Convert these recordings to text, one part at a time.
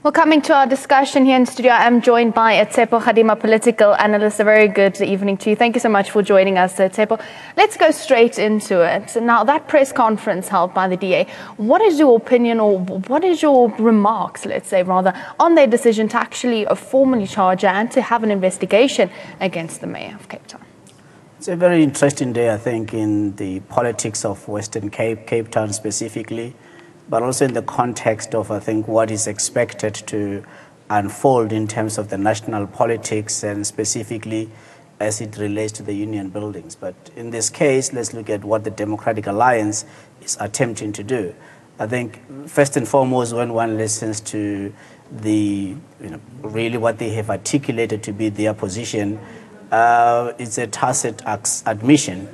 Well, coming to our discussion here in studio, I'm joined by Tsepo Khadima, political analyst. A very good evening to you. Thank you so much for joining us, Tsepo. Let's go straight into it. Now, that press conference held by the DA, what is your opinion, or what is your remarks, let's say, rather, on their decision to actually formally charge and to have an investigation against the mayor of Cape Town? It's a very interesting day, I think, in the politics of Western Cape Town specifically, but also in the context of, I think, what is expected to unfold in terms of the national politics and specifically as it relates to the union buildings. But in this case, let's look at what the Democratic Alliance is attempting to do. I think, first and foremost, when one listens to the, really what they have articulated to be their position, it's a tacit admission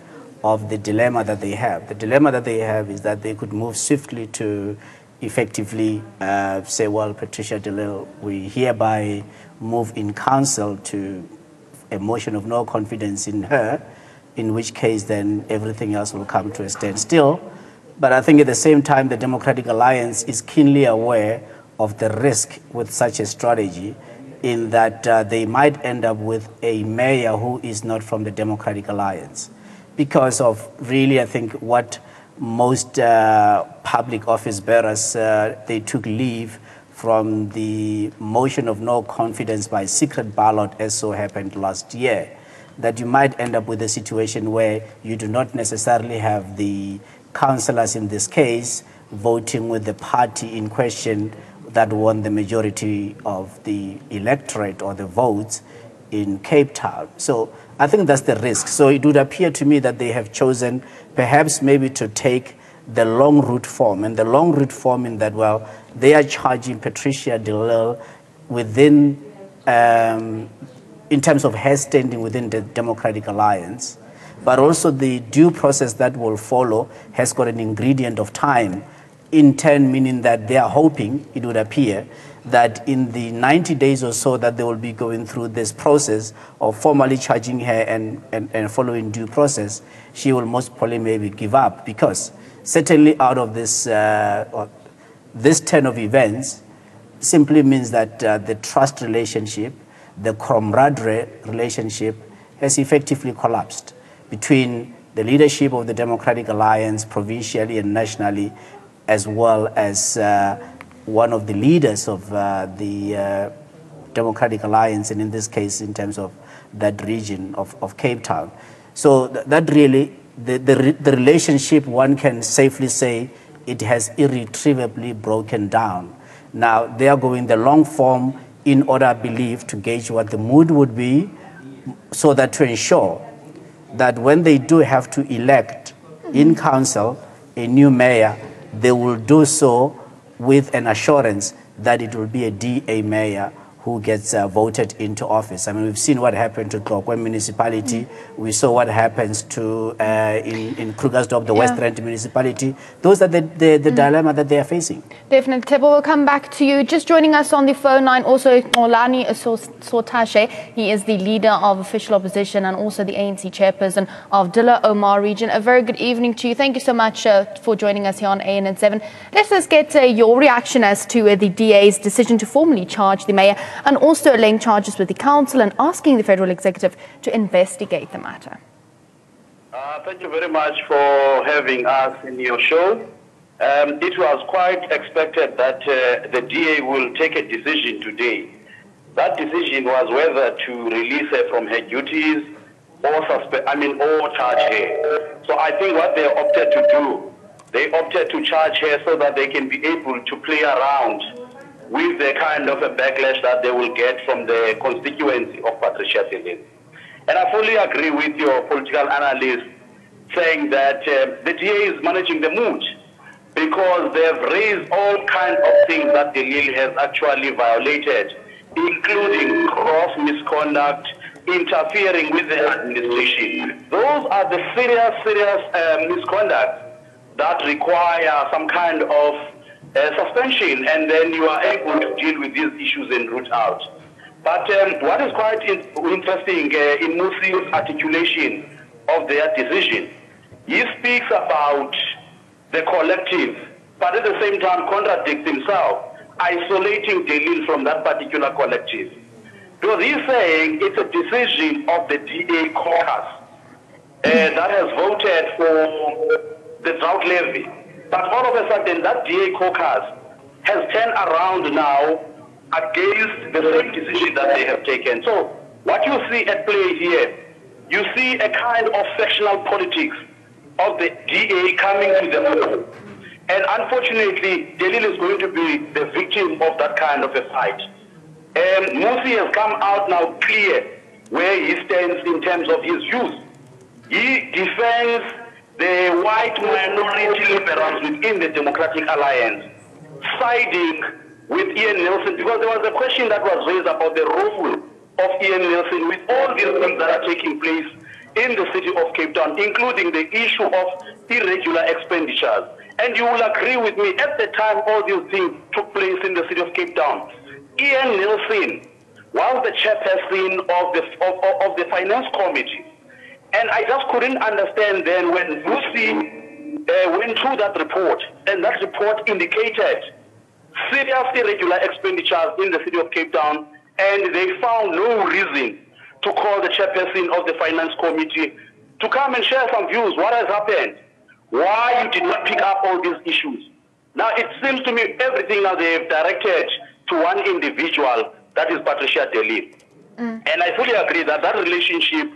of the dilemma that they have. The dilemma that they have is that they could move swiftly to effectively say, well, Patricia de Lille, we hereby move in council to a motion of no confidence in her, in which case then everything else will come to a standstill. But I think at the same time, the Democratic Alliance is keenly aware of the risk with such a strategy, in that they might end up with a mayor who is not from the Democratic Alliance, because of really, I think, what most public office bearers, they took leave from the motion of no confidence by secret ballot, as so happened last year, that you might end up with a situation where you do not necessarily have the councillors in this case voting with the party in question that won the majority of the electorate or the votes in Cape Town. So I think that's the risk. So it would appear to me that they have chosen perhaps maybe to take the long route form, and the long route form in that, well, they are charging Patricia de Lille within, in terms of her standing within the Democratic Alliance, but also the due process that will follow has got an ingredient of time, in turn meaning that they are hoping, it would appear, that in the 90 days or so that they will be going through this process of formally charging her and following due process, she will most probably maybe give up, because certainly out of this, this turn of events simply means that the trust relationship, the camaraderie relationship has effectively collapsed between the leadership of the Democratic Alliance provincially and nationally, as well as one of the leaders of the Democratic Alliance, and in this case, in terms of that region of Cape Town. So that really, the relationship, one can safely say, it has irretrievably broken down. Now, they are going the long form in order, I believe, to gauge what the mood would be, so that to ensure that when they do have to elect in council a new mayor, they will do so with an assurance that it will be a DA mayor who gets voted into office. I mean, we've seen what happened to Tlokwe municipality. We saw what happens to in Krugersdorp, the West Rand municipality. Those are the dilemma that they are facing. Definitely. Tsepo, we'll come back to you. Just joining us on the phone line, also Olani Sotashe. He is the leader of official opposition and also the ANC chairperson of Dilla Omar region. A very good evening to you. Thank you so much for joining us here on ANN7. Let's just get your reaction as to the DA's decision to formally charge the mayor, and also laying charges with the council and asking the federal executive to investigate the matter. Thank you very much for having us in your show. It was quite expected that the DA will take a decision today. That decision was whether to release her from her duties or or charge her. So I think what they opted to do, they opted to charge her so that they can be able to play around with the kind of a backlash that they will get from the constituency of Patricia de Lille. And I fully agree with your political analyst saying that the DA is managing the mood, because they have raised all kinds of things that de Lille has actually violated, including gross misconduct, interfering with the administration. Those are the serious misconduct that require some kind of suspension, and then you are able to deal with these issues and root out. But what is quite interesting in Musi's articulation of their decision, he speaks about the collective, but at the same time contradicts himself isolating de Lille from that particular collective. Because he's saying it's a decision of the DA caucus that has voted for the drought levy. But all of a sudden, that DA caucus has turned around now against the same decision that they have taken. So what you see at play here, you see a kind of sectional politics of the DA coming to the fore. And unfortunately, de Lille is going to be the victim of that kind of a fight. Musi has come out now clear where he stands in terms of his views. He defends the white minority liberals within the Democratic Alliance, siding with Ian Nelson, because there was a question that was raised about the role of Ian Nelson with all these things that are taking place in the city of Cape Town, including the issue of irregular expenditures. And you will agree with me, at the time all these things took place in the city of Cape Town, Ian Nelson was the chairperson of the finance committee. And I just couldn't understand then when Lucy went through that report, and that report indicated serious irregular expenditures in the city of Cape Town, and they found no reason to call the chairperson of the finance committee to come and share some views. What has happened? Why you did not pick up all these issues? Now it seems to me everything now they've directed to one individual, that is Patricia de Lille. And I fully agree that that relationship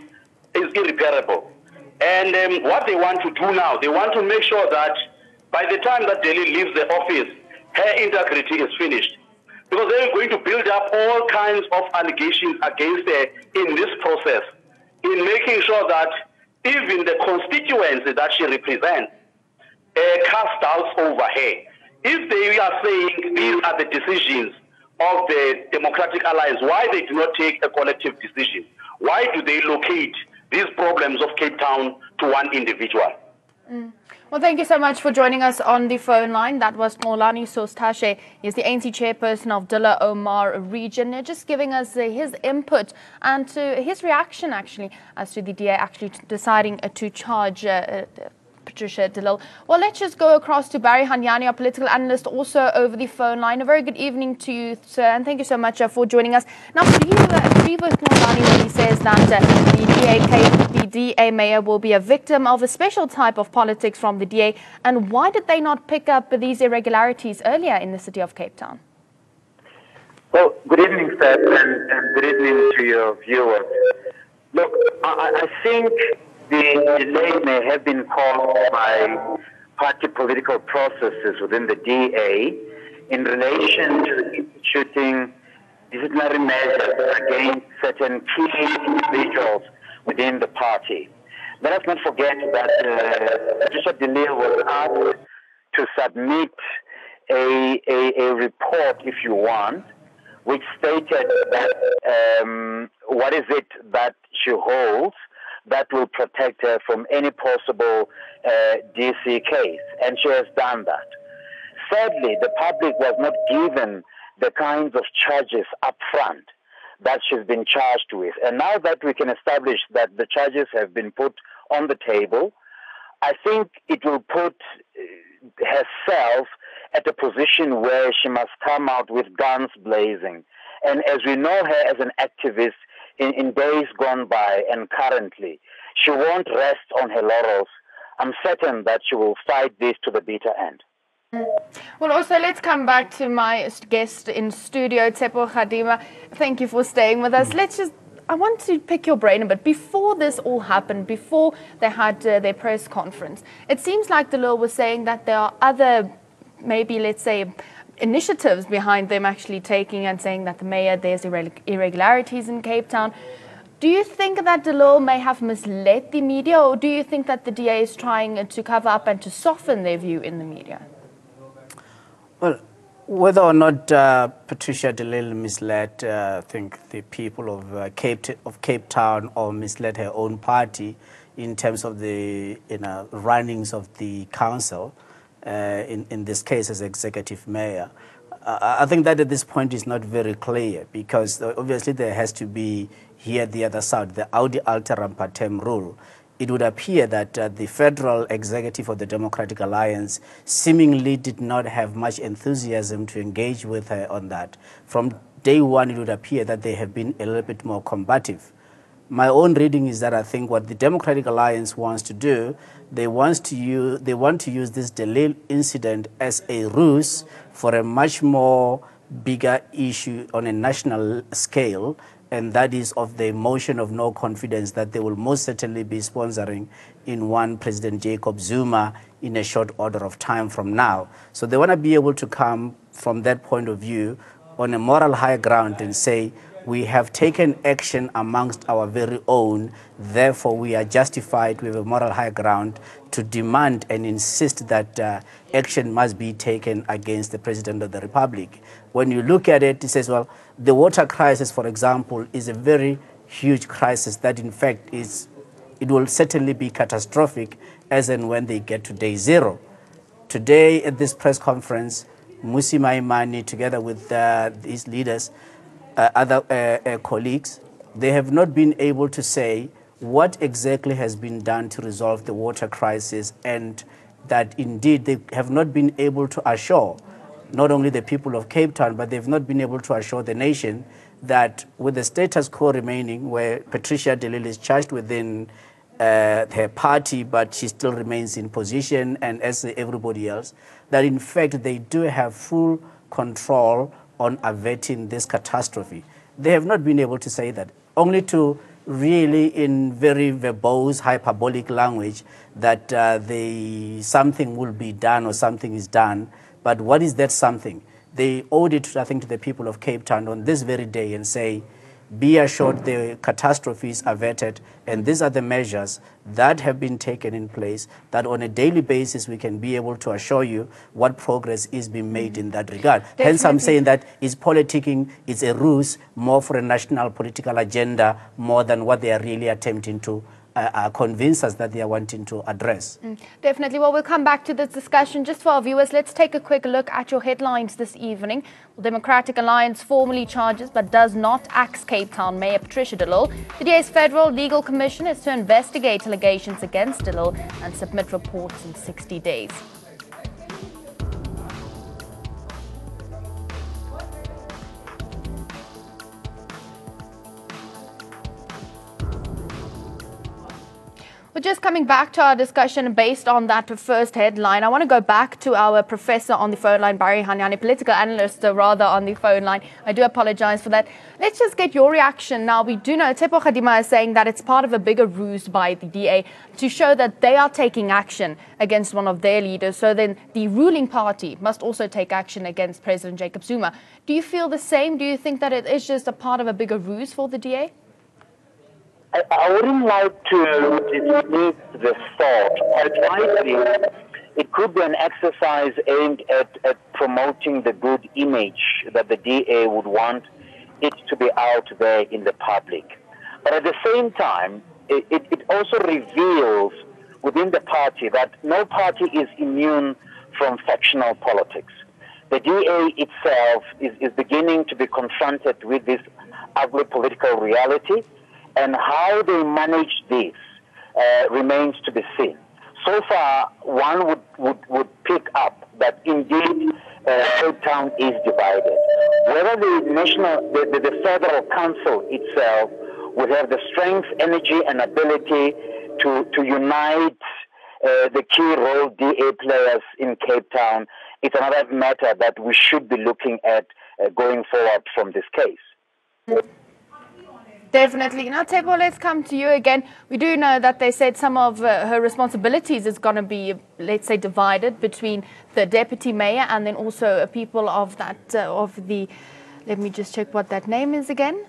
is irreparable. And what they want to do now, they want to make sure that by the time that de Lille leaves the office, her integrity is finished. Because they're going to build up all kinds of allegations against her in this process, in making sure that even the constituency that she represents cast doubts over her. If they are saying these are the decisions of the Democratic Alliance, why they do not take a collective decision? Why do they locate these problems of Cape Town to one individual? Well, thank you so much for joining us on the phone line. That was Xolani Sostashe. He's the ANC chairperson of Dilla Omar region, just giving us his input and to his reaction, actually, as to the DA actually deciding to charge Patricia de Lille. Well, let's just go across to Barry Hanyani, our political analyst, also over the phone line. A very good evening to you, sir, and thank you so much for joining us. Now, do you agree with Xolani when he says that the DA mayor will be a victim of a special type of politics from the DA, and why did they not pick up these irregularities earlier in the city of Cape Town? Well, good evening, Seth, and good evening to your viewers. Look, I think the delay may have been caused by party political processes within the DA in relation to instituting disciplinary measures against certain key individuals within the party. Let us not forget that Patricia de Lille was asked to submit a report, if you want, which stated that what is it that she holds that will protect her from any possible DC case, and she has done that. Sadly, the public was not given the kinds of charges up front that she's been charged with. And now that we can establish that the charges have been put on the table, I think it will put herself at a position where she must come out with guns blazing. And as we know her as an activist in days gone by and currently, she won't rest on her laurels. I'm certain that she will fight this to the bitter end. Well, also, let's come back to my guest in studio, Tsepo Khadima. Thank you for staying with us. I want to pick your brain a bit. Before this all happened, before they had their press conference, it seems like de Lille was saying that there are other, maybe, let's say, initiatives behind them actually taking and saying that the mayor, there's irregularities in Cape Town. Do you think that de Lille may have misled the media, or do you think that the DA is trying to cover up and to soften their view in the media? Well, whether or not Patricia de Lille misled, I think, the people of Cape Town, or misled her own party in terms of the runnings of the council, in this case as executive mayor, I think that at this point is not very clear, because obviously there has to be here the other side, the audi alteram partem rule, it would appear that the federal executive of the Democratic Alliance seemingly did not have much enthusiasm to engage with her on that. From day one, it would appear that they have been a little bit more combative. My own reading is that I think what the Democratic Alliance wants to do, they want to use this De Lille incident as a ruse for a much more bigger issue on a national scale, and that is of the motion of no confidence that they will most certainly be sponsoring in one President Jacob Zuma in a short order of time from now. So they want to be able to come from that point of view on a moral high ground and say, we have taken action amongst our very own, therefore we are justified with a moral high ground to demand and insist that action must be taken against the President of the Republic. When you look at it, it says, well, the water crisis, for example, is a very huge crisis that in fact it will certainly be catastrophic as and when they get to day zero. Today at this press conference, Mmusi Maimane, together with these leaders, other colleagues, they have not been able to say what exactly has been done to resolve the water crisis, and that indeed they have not been able to assure not only the people of Cape Town, but they've not been able to assure the nation that with the status quo remaining, where Patricia de Lille is charged within her party, but she still remains in position, and as everybody else, that in fact they do have full control on averting this catastrophe. They have not been able to say that, only to really in very verbose, hyperbolic language that something will be done or something is done. But what is that something? They owed it, I think, to the people of Cape Town on this very day and say, be assured the catastrophe is averted, and these are the measures that have been taken in place that on a daily basis we can be able to assure you what progress is being made in that regard. Definitely. Hence I'm saying that it's politicking, it's a ruse more for a national political agenda more than what they are really attempting to convince us that they are wanting to address. Definitely. Well, we'll come back to this discussion. Just for our viewers, let's take a quick look at your headlines this evening. The Democratic Alliance formally charges but does not axe Cape Town Mayor Patricia de Lille. The DA's Federal Legal Commission is to investigate allegations against de Lille and submit reports in 60 days. We're just coming back to our discussion based on that first headline. I want to go back to our professor on the phone line, Barry Hanyane, political analyst rather on the phone line. I do apologize for that. Let's just get your reaction. Now, we do know Tsepo Khadima is saying that it's part of a bigger ruse by the DA to show that they are taking action against one of their leaders. So then the ruling party must also take action against President Jacob Zuma. Do you feel the same? Do you think that it is just a part of a bigger ruse for the DA? I wouldn't like to dismiss the thought. Quite rightly, it could be an exercise aimed at promoting the good image that the DA would want it to be out there in the public. But at the same time, it also reveals within the party that no party is immune from factional politics. The DA itself is beginning to be confronted with this ugly political reality, and how they manage this remains to be seen. So far, one would pick up that indeed Cape Town is divided. Whether the federal council itself would have the strength, energy, and ability to unite the key role DA players in Cape Town, it's another matter that we should be looking at going forward from this case. Definitely. Now, Tsepo, let's come to you again. We do know that they said some of her responsibilities is going to be, let's say, divided between the deputy mayor and then also people of that, let me just check what that name is again.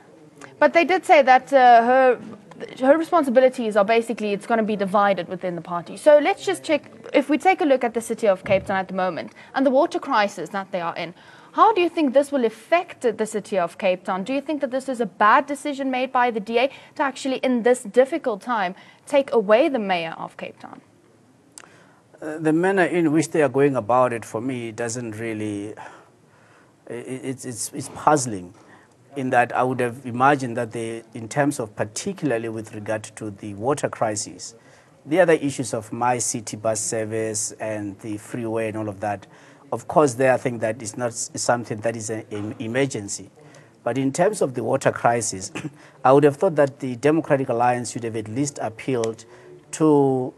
But they did say that her responsibilities are basically, it's going to be divided within the party. So let's just check, if we take a look at the city of Cape Town at the moment and the water crisis that they are in, how do you think this will affect the city of Cape Town? Do you think that this is a bad decision made by the DA to actually, in this difficult time, take away the mayor of Cape Town? The manner in which they are going about it, for me, doesn't really, it's puzzling, in that I would have imagined that they, in terms of particularly with regard to the water crisis, the other issues of my city bus service and the freeway and all of that, of course, there I think that is not something that is an emergency. But in terms of the water crisis, I would have thought that the Democratic Alliance should have at least appealed to,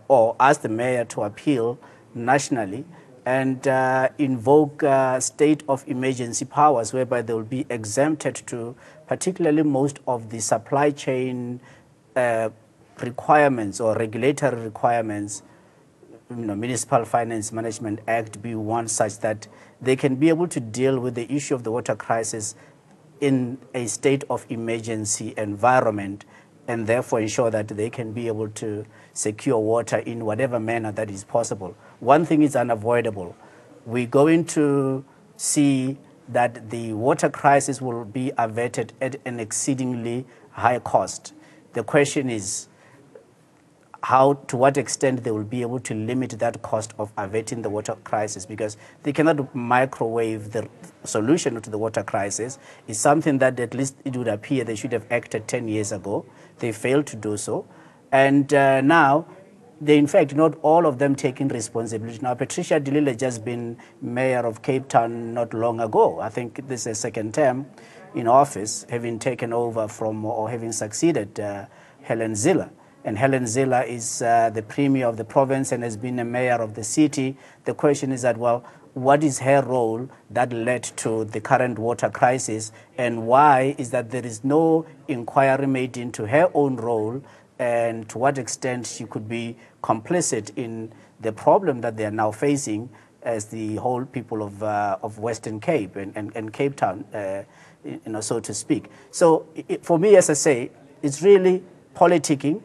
or asked the mayor to appeal nationally and invoke state of emergency powers whereby they will be exempted to particularly most of the supply chain requirements or regulatory requirements. Municipal Finance Management Act be one such that they can be able to deal with the issue of the water crisis in a state of emergency environment and therefore ensure that they can be able to secure water in whatever manner that is possible. One thing is unavoidable. We're going to see that the water crisis will be averted at an exceedingly high cost. The question is, to what extent they will be able to limit that cost of averting the water crisis, because they cannot microwave the solution to the water crisis. It's something that at least it would appear they should have acted 10 years ago. They failed to do so. And now, they in fact, not all of them taking responsibility. Now, Patricia de Lille has just been mayor of Cape Town not long ago. I think this is a second term in office, having taken over from or having succeeded Helen Zille. And Helen Zille is the premier of the province and has been a mayor of the city. The question is that, well, what is her role that led to the current water crisis, and why is that there is no inquiry made into her own role and to what extent she could be complicit in the problem that they are now facing as the whole people of Western Cape and Cape Town, so to speak. So for me, as I say, it's really politicking.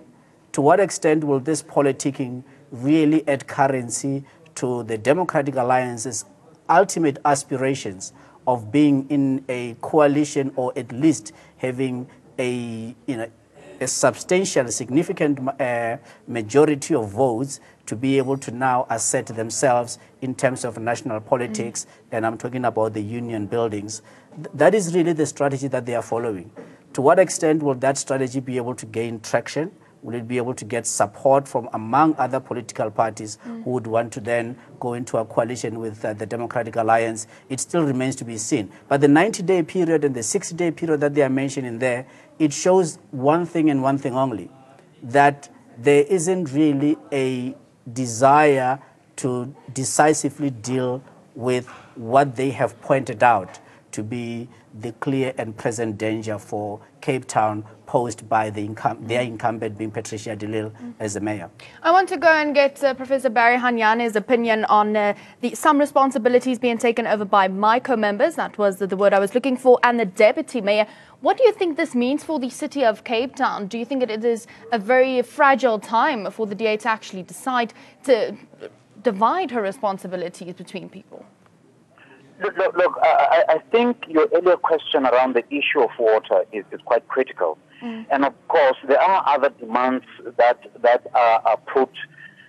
To what extent will this politicking really add currency to the Democratic Alliance's ultimate aspirations of being in a coalition, or at least having a substantial, significant majority of votes to be able to now assert themselves in terms of national politics, and I'm talking about the union buildings. That is really the strategy that they are following. To what extent will that strategy be able to gain traction? Will it be able to get support from among other political parties who would want to then go into a coalition with the Democratic Alliance? It still remains to be seen. But the 90-day period and the 60-day period that they are mentioning there, it shows one thing and one thing only, that there isn't really a desire to decisively deal with what they have pointed out to be the clear and present danger for Cape Town posed by their incumbent being Patricia de Lille as the mayor. I want to go and get Professor Barry Hanyane's opinion on some responsibilities being taken over by MICO members. That was the word I was looking for, and the deputy mayor. What do you think this means for the city of Cape Town? Do you think it is a very fragile time for the DA to actually decide to divide her responsibilities between people? Look, I think your earlier question around the issue of water is quite critical. And of course, there are other demands that are put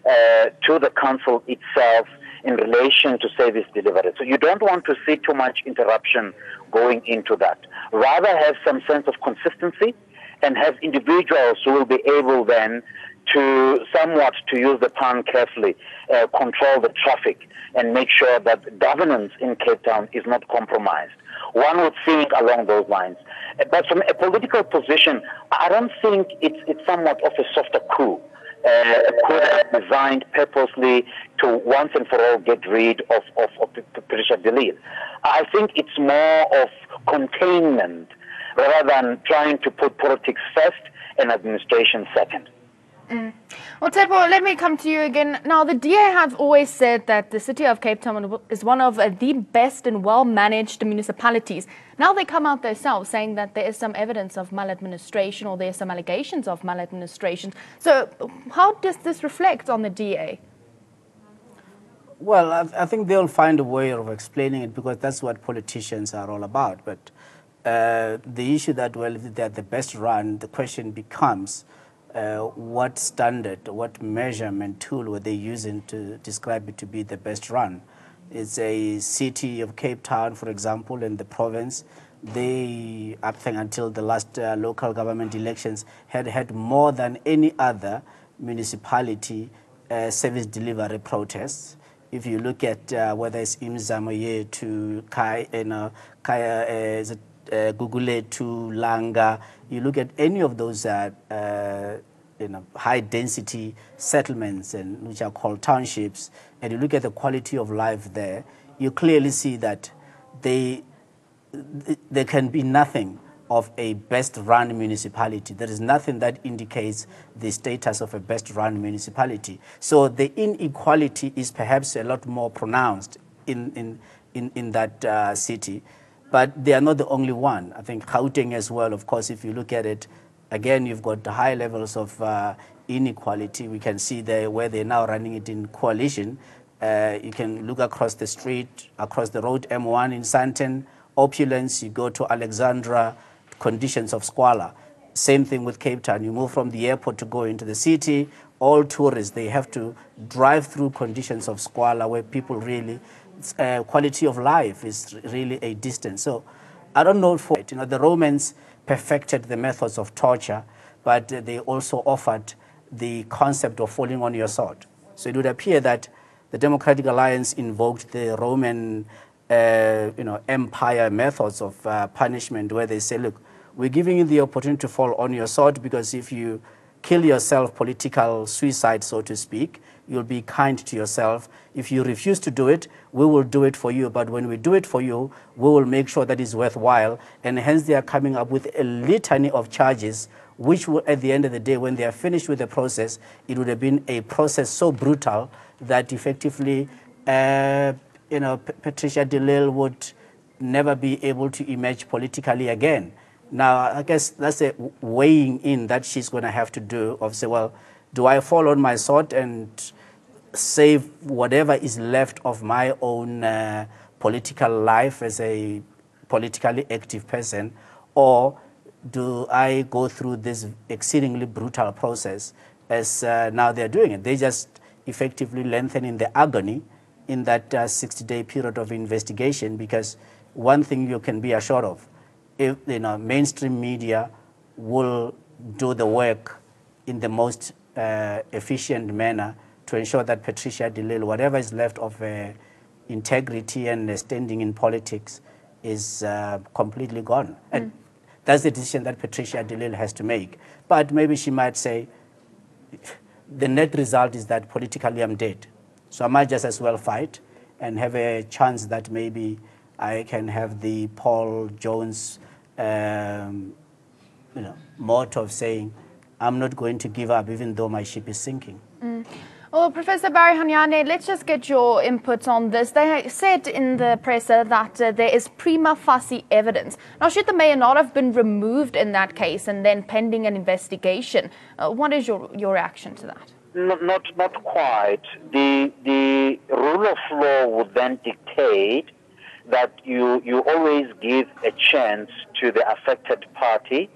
to the council itself in relation to service delivery. So you don't want to see too much interruption going into that. Rather have some sense of consistency and have individuals who will be able then to somewhat, to use the term carefully, control the traffic and make sure that governance in Cape Town is not compromised. One would think along those lines. But from a political position, I don't think it's somewhat of a softer coup. A coup that's designed purposely to once and for all get rid of Patricia de Lille. I think it's more of containment rather than trying to put politics first and administration second. Well, Tepo, let me come to you again. Now, the DA have always said that the city of Cape Town is one of the best and well-managed municipalities. Now they come out themselves saying that there is some evidence of maladministration, or there are some allegations of maladministration. So how does this reflect on the DA? Well, I think they'll find a way of explaining it, because that's what politicians are all about. But the issue that, well, if they're the best run, the question becomes, what standard, what measurement tool were they using to describe it to be the best run? It's a city of Cape Town, for example, in the province. They, I think until the last local government elections, had more than any other municipality service delivery protests. If you look at whether it's Imzamoye to Gugule to Langa, you look at any of those high-density settlements, and which are called townships, and you look at the quality of life there, you clearly see that there can be nothing of a best-run municipality. There is nothing that indicates the status of a best-run municipality. So the inequality is perhaps a lot more pronounced in that city. But they are not the only one. I think Gauteng as well, of course, if you look at it, again, you've got high levels of inequality. We can see there where they're now running it in coalition. You can look across the street, across the road, M1 in Sandton, opulence. You go to Alexandra, conditions of squalor. Same thing with Cape Town. You move from the airport to go into the city, all tourists, they have to drive through conditions of squalor where people really, quality of life is really a distance. So I don't know for it. The Romans perfected the methods of torture, but they also offered the concept of falling on your sword. So it would appear that the Democratic Alliance invoked the Roman empire methods of punishment, where they say, look, we're giving you the opportunity to fall on your sword, because if you kill yourself, political suicide, so to speak, you'll be kind to yourself. If you refuse to do it, we will do it for you. But when we do it for you, we will make sure that it's worthwhile. And hence they are coming up with a litany of charges, which will, at the end of the day, when they are finished with the process, it would have been a process so brutal that effectively, Patricia de Lille would never be able to emerge politically again. Now, I guess that's a weighing in that she's going to have to do, of say, well, do I fall on my sword and save whatever is left of my own political life as a politically active person, or do I go through this exceedingly brutal process as now they're doing it? They just effectively lengthening the agony in that 60-day period of investigation, because one thing you can be assured of, if mainstream media will do the work in the most efficient manner to ensure that Patricia de Lille, whatever is left of integrity and standing in politics, is completely gone. And that's the decision that Patricia de Lille has to make. But maybe she might say, the net result is that politically I'm dead. So I might just as well fight and have a chance that maybe I can have the Paul Jones motto of saying, I'm not going to give up even though my ship is sinking. Well, Professor Barry Hanyane, let's just get your inputs on this. They said in the presser that there is prima facie evidence. Now, should the mayor not have been removed in that case and then pending an investigation? What is your reaction to that? Not quite. The rule of law would then dictate that you always give a chance to the affected party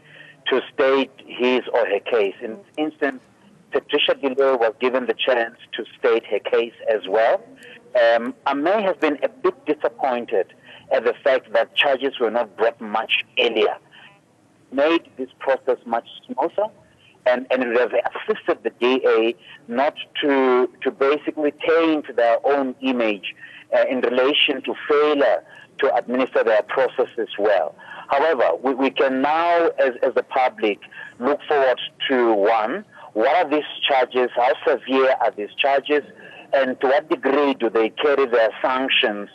to state his or her case. In this instance, Patricia de Lille was given the chance to state her case as well. I may have been a bit disappointed at the fact that charges were not brought much earlier. Made this process much smoother, and it would have assisted the DA not to basically taint their own image in relation to failure to administer their processes well. However, we can now, as the public, look forward to one, what are these charges, how severe are these charges, and to what degree do they carry their sanctions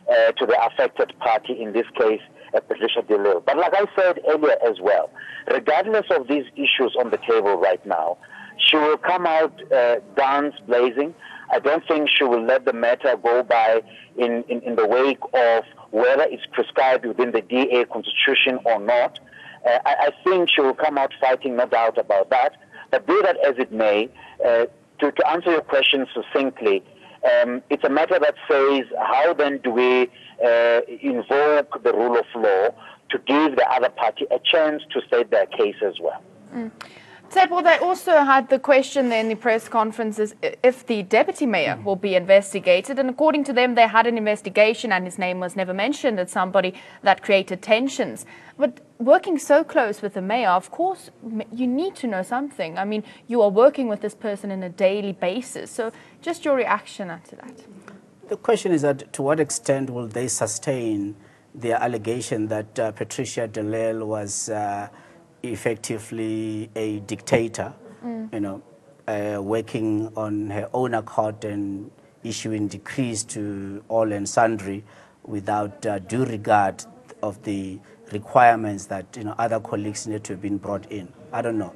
to the affected party, in this case, Patricia de Lille. But like I said earlier as well, regardless of these issues on the table right now, she will come out guns blazing. I don't think she will let the matter go by in the wake of whether it's prescribed within the DA constitution or not. I think she will come out fighting, no doubt about that. But be that as it may, to answer your question succinctly, it's a matter that says, how then do we invoke the rule of law to give the other party a chance to state their case as well? Well, they also had the question there in the press conferences if the deputy mayor will be investigated. And according to them, they had an investigation and his name was never mentioned as somebody that created tensions. But working so close with the mayor, of course, you need to know something. I mean, you are working with this person on a daily basis. So just your reaction to that. The question is that to what extent will they sustain their allegation that Patricia de Lille was effectively a dictator, working on her own accord and issuing decrees to all and sundry without due regard of the requirements that other colleagues need to have been brought in. I don't know.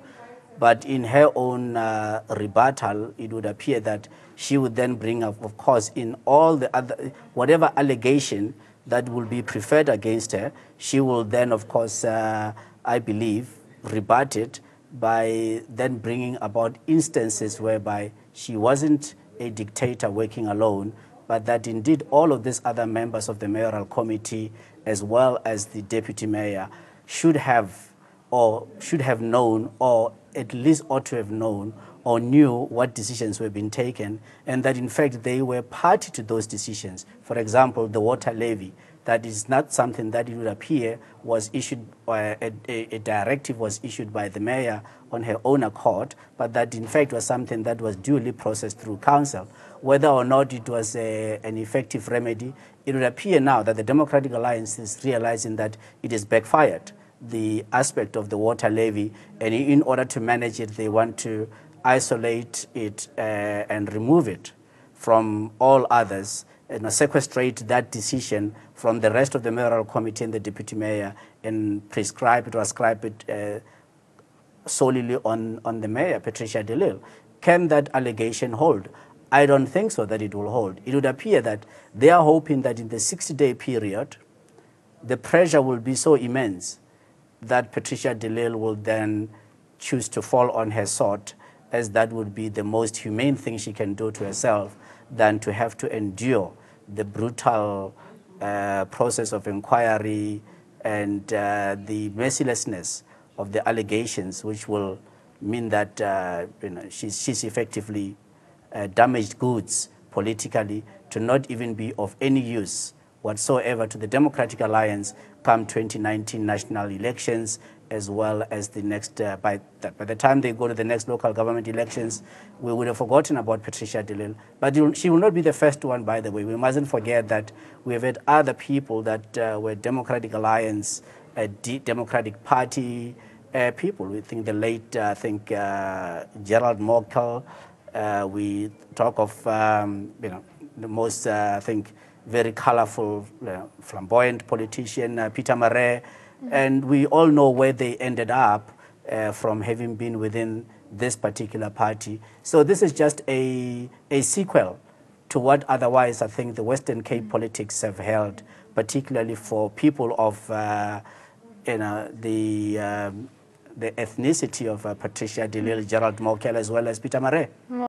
But in her own rebuttal, it would appear that she would then bring up, of course, in all the other, whatever allegation that will be preferred against her, she will then, of course, I believe, rebut it by then bringing about instances whereby she wasn't a dictator working alone, but that indeed all of these other members of the mayoral committee, as well as the deputy mayor, should have known, or at least ought to have known, or knew what decisions were being taken, and that in fact they were party to those decisions. For example, the water levy. That is not something that it would appear was issued, a directive was issued by the mayor on her own accord, but that in fact was something that was duly processed through council. Whether or not it was an effective remedy, it would appear now that the Democratic Alliance is realizing that it is backfired, the aspect of the water levy, and in order to manage it, they want to isolate it and remove it from all others, and sequestrate that decision from the rest of the mayoral committee and the deputy mayor, and prescribe it or ascribe it solely on the mayor, Patricia de Lille. Can that allegation hold? I don't think so that it will hold. It would appear that they are hoping that in the 60-day period, the pressure will be so immense that Patricia de Lille will then choose to fall on her sword, as that would be the most humane thing she can do to herself than to have to endure the brutal process of inquiry and the mercilessness of the allegations, which will mean that she's effectively damaged goods politically, to not even be of any use whatsoever to the Democratic Alliance come 2019 national elections, as well as the next, by the time they go to the next local government elections, we would have forgotten about Patricia de Lille. But she will not be the first one, by the way. We mustn't forget that we have had other people that were Democratic Alliance, Democratic Party people. We think the late, Gerald Morkel. We talk of, the most, very colorful, flamboyant politician, Peter Mare. And we all know where they ended up from having been within this particular party. So this is just a sequel to what otherwise I think the Western Cape politics have held, particularly for people of the ethnicity of Patricia de Lille, Gerald Morkel, as well as Peter Mare.